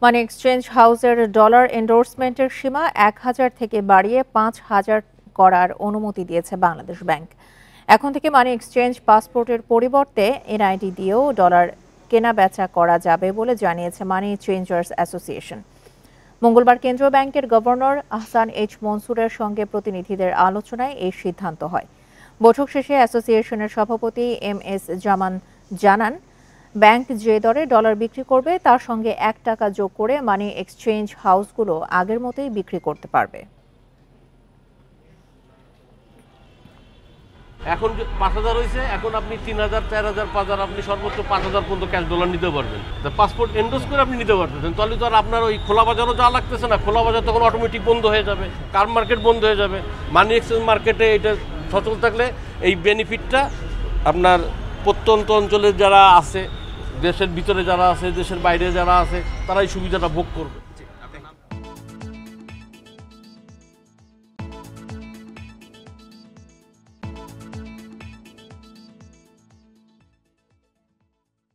Money exchange হাউসের dollar এন্ডোর্সমেন্টের সীমা ১,০০০ থেকে বাড়িয়ে ৫,০০০ করার অনুমতি দিয়েছে বাংলাদেশ ব্যাংক। এখন থেকে মানি এক্সচেঞ্জ পাসপোর্টের পরিবর্তে এনআইডি দিয়েও ডলার কেনাবেচা করা যাবে বলে জানিয়েছে মানি চেঞ্জার্স অ্যাসোসিয়েশন। মঙ্গলবার কেন্দ্রীয় ব্যাংকের গভর্নর আহসান এইচ মনসুরের সঙ্গে প্রতিনিধিদের আলোচনায় এই সিদ্ধান্ত হয়। বৈঠক শেষে অ্যাসোসিয়েশনের সভাপতি এম.এস. জামান জানান, ব্যাংক যে দরে ডলার বিক্রি করবে তার সঙ্গে ১ টাকা যোগ করে মানি এক্সচেঞ্জ হাউসগুলো আগের মতোই বিক্রি করতে পারবে। এখন ৫,০০০ হয়েছে, এখন আপনি ৩,০০০, ৪,০০০, ৫,০০০, আপনি সর্বোচ্চ ৫,০০০ পর্যন্ত ক্যাশ ডলার নিতে পারবেন। পাসপোর্ট এন্ডোর্স করে আপনি নিতে পারতেছেন, তাহলে তো আর আপনার ওই খোলা বাজারও যাওয়া লাগতেছে না। খোলা বাজার তখন অটোমেটিক বন্ধ হয়ে যাবে, কার মার্কেট বন্ধ হয়ে যাবে। মানি এক্সচেঞ্জ মার্কেটে এটা সচল থাকলে এই বেনিফিটটা আপনার প্রত্যন্ত অঞ্চলে যারা আছে, দেশের ভিতরে যারা আছে, দেশের বাইরে যারা আছে, তারা এই সুবিধাটা ভোগ করবে।